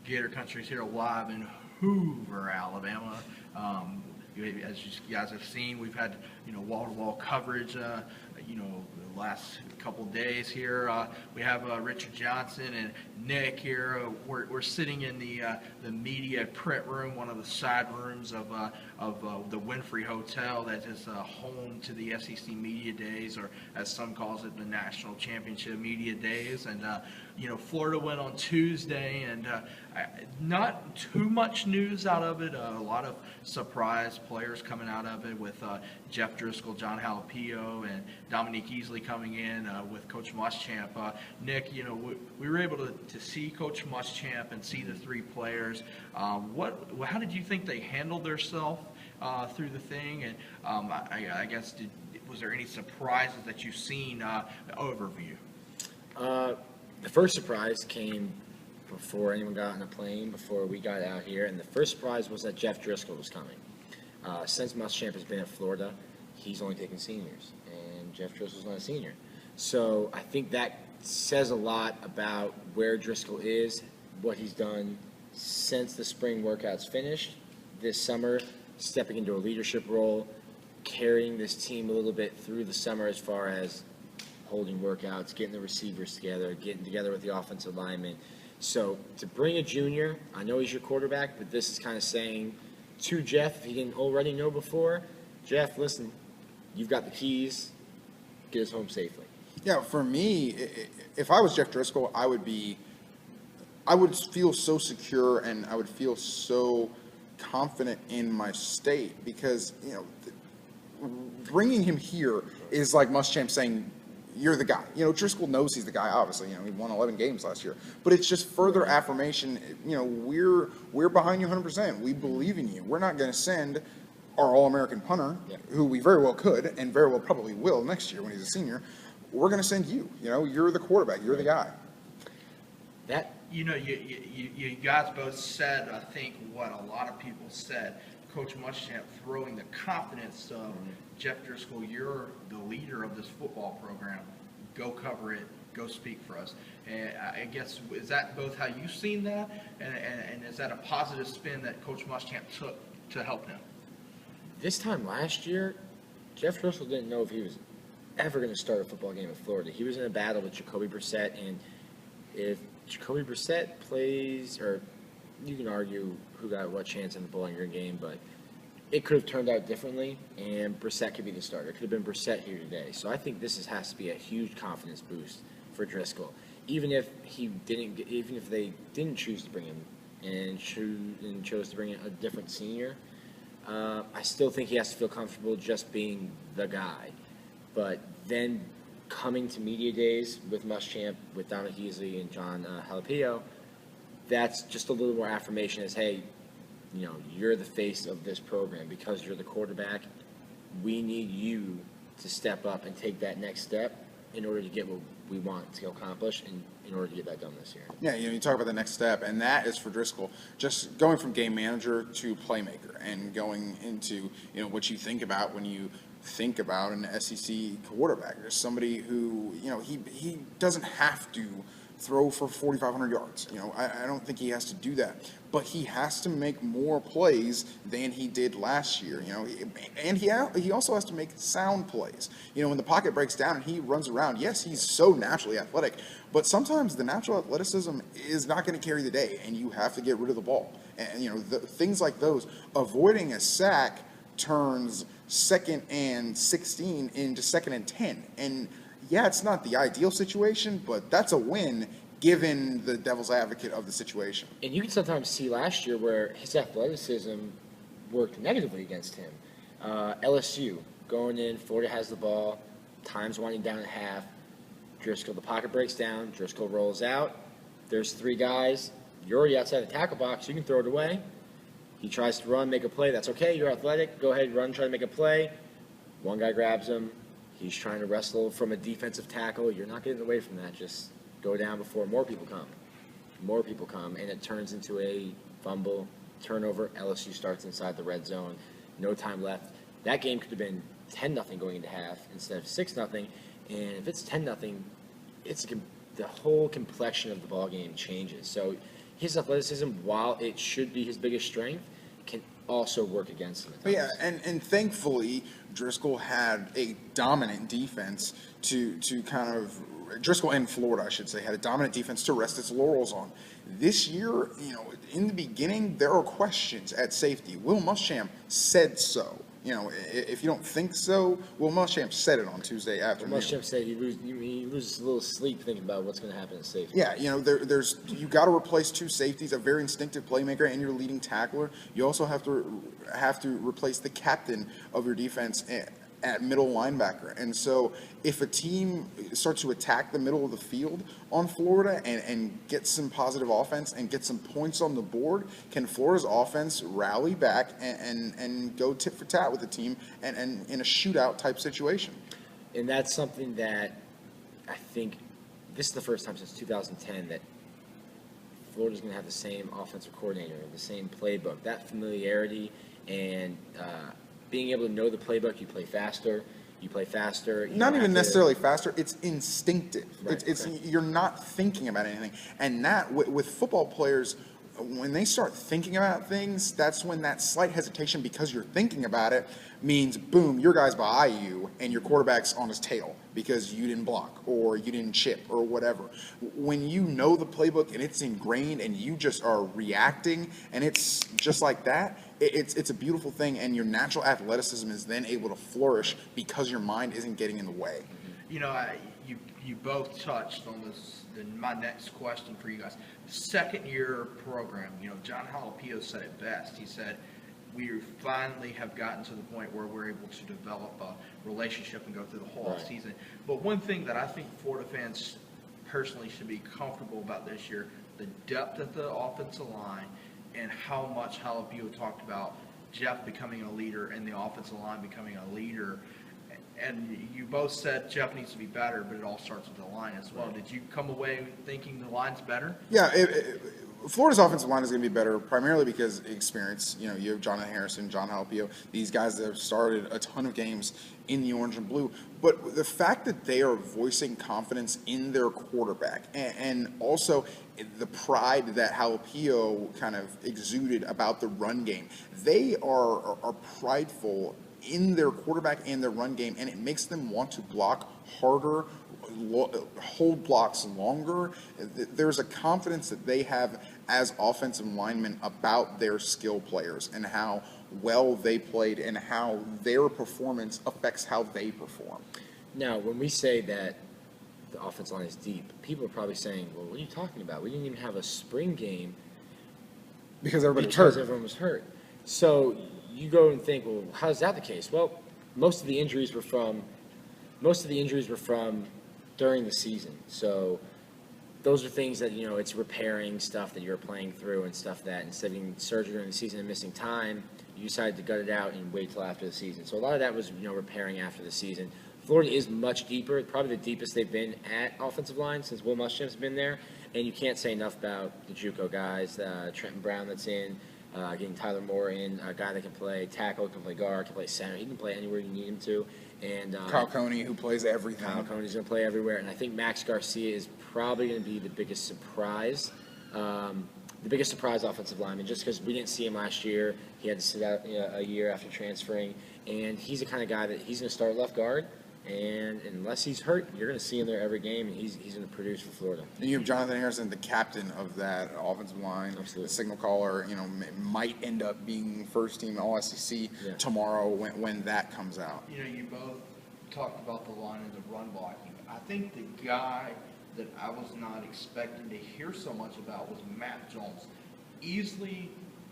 Gator Country's here live in Hoover, Alabama. As you guys have seen, we've had wall-to-wall coverage. The last couple days here, we have Richard Johnson and Nick here. We're sitting in the media print room, one of the side rooms of the Winfrey Hotel that is home to the SEC Media Days, or as some calls it, the National Championship Media Days. And Florida went on Tuesday, and not too much news out of it. A lot of surprise players coming out of it with Jeff Driscoll, John Halapio, and Dominique Easley coming in with Coach Muschamp. Nick, we were able to see Coach Muschamp and see the three players. How did you think they handled themselves through the thing? And I guess, was there any surprises that you've seen overview? The first surprise came before anyone got on the plane, before we got out here, and the first surprise was that Jeff Driscoll was coming. Since Muschamp has been at Florida, he's only taken seniors, and Jeff Driscoll's not a senior. So I think that says a lot about where Driscoll is, what he's done since the spring workouts finished this summer, stepping into a leadership role, carrying this team a little bit through the summer as far as holding workouts, getting the receivers together, getting together with the offensive linemen. So to bring a junior, I know he's your quarterback, but this is kind of saying to Jeff, if he didn't already know before, Jeff, listen, you've got the keys, get us home safely. Yeah, for me, if I was Jeff Driscoll, I would feel so secure and I would feel so confident in my state, because bringing him here is like Muschamp saying, you're the guy. Driscoll knows he's the guy, obviously. He won 11 games last year. But it's just further affirmation. We're behind you 100%. We believe in you. We're not going to send our All-American punter, who we very well could and very well probably will next year when he's a senior. We're going to send you. You're the quarterback. You're the guy. You guys both said, I think, what a lot of people said. Coach Muschamp throwing the confidence of Jeff Driscoll, you're the leader of this football program. Go cover it. Go speak for us. And I guess, is that both how you've seen that, and is that a positive spin that Coach Muschamp took to help him? This time last year, Jeff Driscoll didn't know if he was ever going to start a football game at Florida. He was in a battle with Jacoby Brissett, and if Jacoby Brissett plays, or you can argue who got what chance in the Bowling Green game, but it could have turned out differently, and Brissett could be the starter. It could have been Brissett here today. So I think this has to be a huge confidence boost for Driscoll. Even if they didn't choose to bring him and chose to bring in a different senior, I still think he has to feel comfortable just being the guy. But then coming to media days with Muschamp, with Dominique Easley and John Halapio, that's just a little more affirmation as, hey, you're the face of this program because you're the quarterback. We need you to step up and take that next step in order to get what we want to accomplish and in order to get that done this year. Yeah, you talk about the next step, and that is for Driscoll, just going from game manager to playmaker and going into, what you think about when you think about an SEC quarterback. There's somebody who, he doesn't have to throw for 4,500 yards. I don't think he has to do that. But he has to make more plays than he did last year. And he also has to make sound plays. When the pocket breaks down and he runs around, yes, he's so naturally athletic, but sometimes the natural athleticism is not going to carry the day, and you have to get rid of the ball. And things like those, avoiding a sack turns 2nd and 16 into 2nd and 10. And yeah, it's not the ideal situation, but that's a win given the devil's advocate of the situation. And you can sometimes see last year where his athleticism worked negatively against him. LSU, going in, Florida has the ball, time's winding down at half. Driscoll, the pocket breaks down, Driscoll rolls out. There's 3 guys. You're already outside the tackle box. You can throw it away. He tries to run, make a play. That's okay. You're athletic. Go ahead, run, try to make a play. One guy grabs him. He's trying to wrestle from a defensive tackle. You're not getting away from that. Just go down before more people come. More people come, and it turns into a fumble, turnover. LSU starts inside the red zone. No time left. That game could have been 10-0 going into half instead of 6-0. And if it's 10-0, the whole complexion of the ball game changes. So his athleticism, while it should be his biggest strength, can also work against him at But times. yeah, and thankfully Driscoll had a dominant defense to kind of Driscoll and Florida, I should say, had a dominant defense to rest its laurels on. This year, in the beginning, there are questions at safety. Will Muschamp said so. If you don't think so, Will Muschamp said it on Tuesday afternoon. Muschamp said he loses a little sleep thinking about what's going to happen at safety. Yeah, there's you got to replace two safeties, a very instinctive playmaker, and your leading tackler. You also have to replace the captain of your defense at middle linebacker. And so, if a team starts to attack the middle of the field on Florida and get some positive offense and get some points on the board, can Florida's offense rally back and go tit for tat with the team and in a shootout type situation? And that's something that I think this is the first time since 2010 that Florida's going to have the same offensive coordinator, the same playbook. That familiarity and being able to know the playbook, you play faster. You Not even necessarily faster. It's instinctive. Right, It's right. You're not thinking about anything. And that with football players, when they start thinking about things, that's when that slight hesitation because you're thinking about it means boom, your guy's by you and your quarterback's on his tail because you didn't block or you didn't chip or whatever. When you know the playbook and it's ingrained and you just are reacting and it's just like that, it's a beautiful thing, and your natural athleticism is then able to flourish because your mind isn't getting in the way. You both touched on this. My next question for you guys: second year program. John Halapio said it best. He said, "We finally have gotten to the point where we're able to develop a relationship and go through the whole Right. season." But one thing that I think Florida fans personally should be comfortable about this year: the depth of the offensive line and how much Halapio talked about Jeff becoming a leader and the offensive line becoming a leader. And you both said Jeff needs to be better, but it all starts with the line as well. Did you come away thinking the line's better? Yeah, Florida's offensive line is going to be better primarily because experience. You have Jonathan Harrison, John Halapio, these guys that have started a ton of games in the orange and blue. But the fact that they are voicing confidence in their quarterback and also the pride that Halapio kind of exuded about the run game, they are prideful in their quarterback and their run game, and it makes them want to block harder, hold blocks longer. There's a confidence that they have as offensive linemen about their skill players and how well they played and how their performance affects how they perform. Now, when we say that the offensive line is deep, people are probably saying, well, what are you talking about? We didn't even have a spring game Because everybody's because hurt. everyone was hurt. So you go and think, well, how is that the case? Well, most of the injuries were from during the season. So those are things that, it's repairing stuff that you're playing through and stuff that instead of getting surgery during the season and missing time, you decided to gut it out and wait till after the season. So a lot of that was, repairing after the season. Florida is much deeper, probably the deepest they've been at offensive line since Will Muschamp's been there. And you can't say enough about the JUCO guys, Trenton Brown that's in, getting Tyler Moore in, a guy that can play tackle, can play guard, can play center. He can play anywhere you need him to. And Kyle Coney, who plays everything. Kyle Coney's going to play everywhere. And I think Max Garcia is probably going to be the biggest surprise. The biggest surprise offensive lineman, just because we didn't see him last year. He had to sit out a year after transferring. And he's the kind of guy that he's going to start left guard. And unless he's hurt, you're going to see him there every game, and he's going to produce for Florida. And you have Jonathan Harrison, the captain of that offensive line, Absolutely. the signal caller. Might end up being first team All SEC Yeah. tomorrow when that comes out. You both talked about the line and the run blocking. I think the guy that I was not expecting to hear so much about was Matt Jones. Easily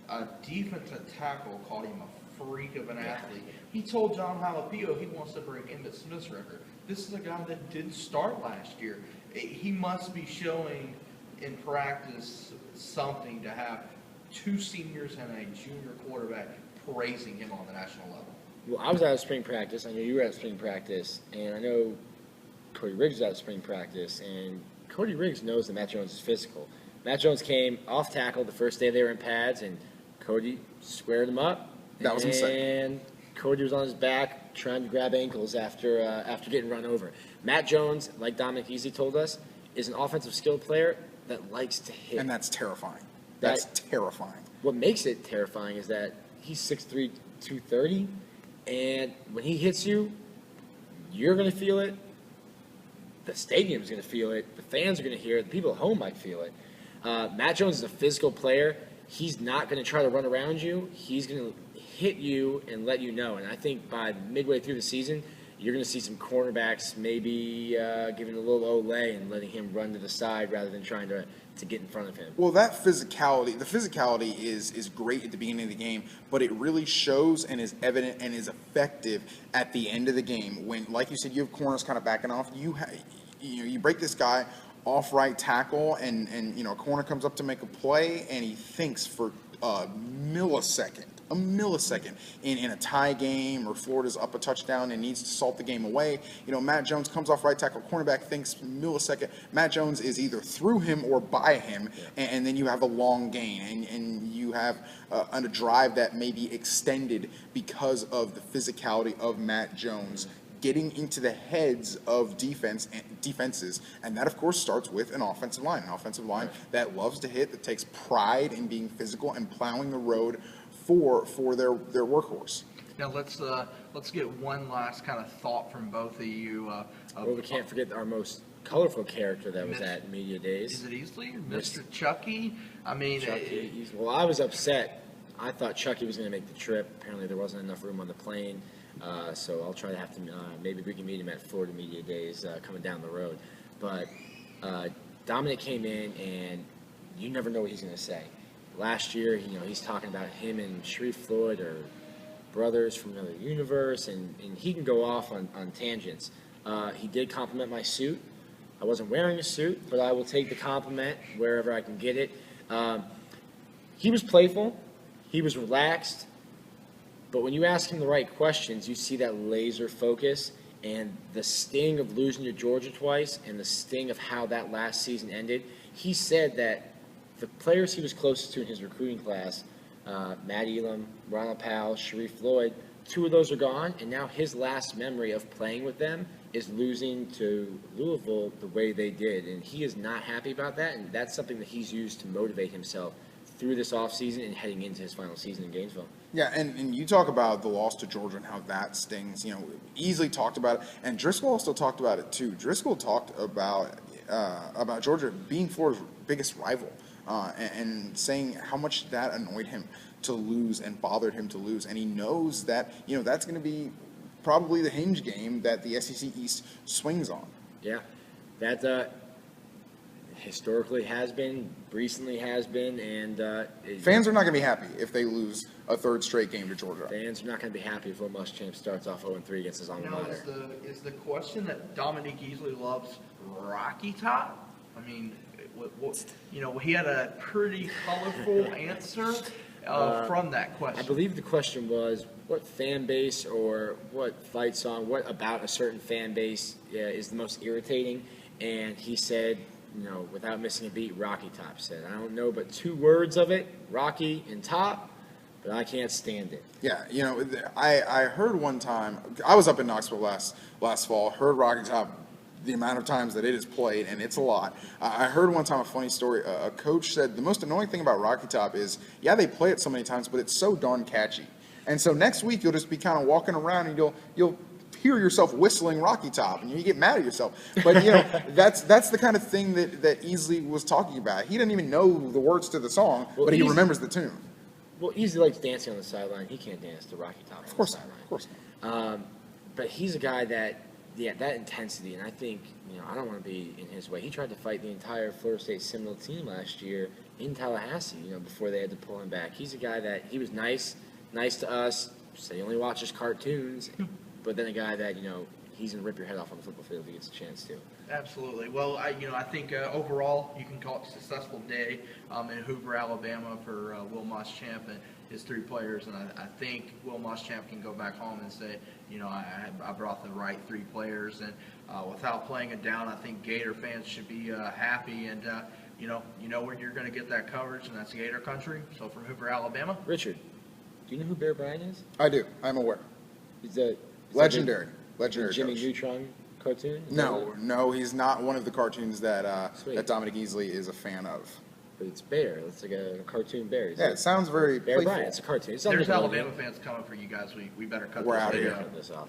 a defensive tackle called him a freak of an athlete. He told John Halapio he wants to break Emmitt Smith's record. This is a guy that didn't start last year. He must be showing in practice something to have two seniors and a junior quarterback praising him on the national level. Well, I was out of spring practice. I know you were out of spring practice. And I know Cody Riggs was out of spring practice. And Cody Riggs knows that Matt Jones is physical. Matt Jones came off tackle the first day they were in pads, and Cody squared him up. That was insane. And Cody was on his back trying to grab ankles after getting run over. Matt Jones, like Dominic Easy told us, is an offensive skill player that likes to hit. And that's terrifying. That's terrifying. What makes it terrifying is that he's 6'3", 230, and when he hits you, you're going to feel it. The stadium's going to feel it. The fans are going to hear it. The people at home might feel it. Matt Jones is a physical player. He's not going to try to run around you. He's going to hit you and let you know. And I think by midway through the season, you're going to see some cornerbacks maybe giving a little Olay and letting him run to the side rather than trying to get in front of him. Well, the physicality is great at the beginning of the game, but it really shows and is evident and is effective at the end of the game when, like you said, you have corners kind of backing off. You break this guy off right tackle, and a corner comes up to make a play, and he thinks for a millisecond in a tie game, or Florida's up a touchdown and needs to salt the game away. Matt Jones comes off right tackle, cornerback thinks millisecond. Matt Jones is either through him or by him, and then you have a long gain, and you have a drive that may be extended because of the physicality of Matt Jones getting into the heads of defenses, and that of course starts with an offensive line that loves to hit, that takes pride in being physical and plowing the road for their workhorse. Now let's get one last kind of thought from both of you. Well, we can't forget our most colorful character that was at Media Days. Is it easily Mr. Chucky? I mean, Chucky. Well, I was upset. I thought Chucky was going to make the trip. Apparently, there wasn't enough room on the plane. So I'll try to have to, maybe we can meet him at Florida Media Days coming down the road. But Dominic came in, and you never know what he's going to say. Last year, he's talking about him and Sharif Floyd are brothers from another universe, and he can go off on tangents. He did compliment my suit. I wasn't wearing a suit, but I will take the compliment wherever I can get it. He was playful. He was relaxed. But when you ask him the right questions, you see that laser focus, and the sting of losing to Georgia twice and the sting of how that last season ended. He said that the players he was closest to in his recruiting class, Matt Elam, Ronald Powell, Sharif Floyd, 2 of those are gone, and now his last memory of playing with them is losing to Louisville the way they did. And he is not happy about that, and that's something that he's used to motivate himself through this offseason and heading into his final season in Gainesville. Yeah, and you talk about the loss to Georgia and how that stings. Easily talked about it, and Driscoll also talked about it too. Driscoll talked about Georgia being Florida's biggest rival, and saying how much that annoyed him to lose and bothered him to lose, and he knows that that's going to be probably the hinge game that the SEC East swings on. Yeah, that historically has been, recently has been, and fans are not going to be happy if they lose a third straight game to Georgia. Fans are not going to be happy if Will Muschamp starts off 0-3 against his alma mater. Is the question that Dominique Easley loves Rocky Top? I mean, he had a pretty colorful answer from that question. I believe the question was, what fan base or what fight song, what about a certain fan base is the most irritating? And he said, without missing a beat, Rocky Top said. I don't know but 2 words of it, Rocky and Top, but I can't stand it. Yeah, I heard one time, I was up in Knoxville last fall, heard Rocky Top the amount of times that it is played, and it's a lot. I heard one time a funny story. A coach said the most annoying thing about Rocky Top is, they play it so many times, but it's so darn catchy. And so next week you'll just be kind of walking around and you'll hear yourself whistling Rocky Top, and you get mad at yourself. But that's the kind of thing that Easley was talking about. He didn't even know the words to the song, but he remembers the tune. Well, Easley likes dancing on the sideline. He can't dance to Rocky Top on the sideline. Of course not. But he's a guy that intensity, and I think, I don't want to be in his way. He tried to fight the entire Florida State Seminole team last year in Tallahassee, before they had to pull him back. He's a guy that, he was nice to us, said he only watches cartoons, but then a guy that, he's going to rip your head off on the football field if he gets a chance to. Absolutely. Well, I think overall you can call it a successful day in Hoover, Alabama for Will Muschamp and his 3 players, and I think Will Muschamp can go back home and say, I brought the right 3 players, and without playing it down, I think Gator fans should be happy, and where you're going to get that coverage, and that's Gator country. So from Hoover, Alabama. Richard, do you know who Bear Bryant is? I do. I'm aware. He's a Legendary Jimmy coach. Neutron cartoon? No, he's not one of the cartoons that Dominic Easley is a fan of. but it's bear. It's like a cartoon bear. It's Yeah, like it sounds very Bear playful. Bryant. It's a cartoon. It's not There's Nickelodeon. Alabama fans coming for you guys. We better cut We're this out of video. here. Cut this off.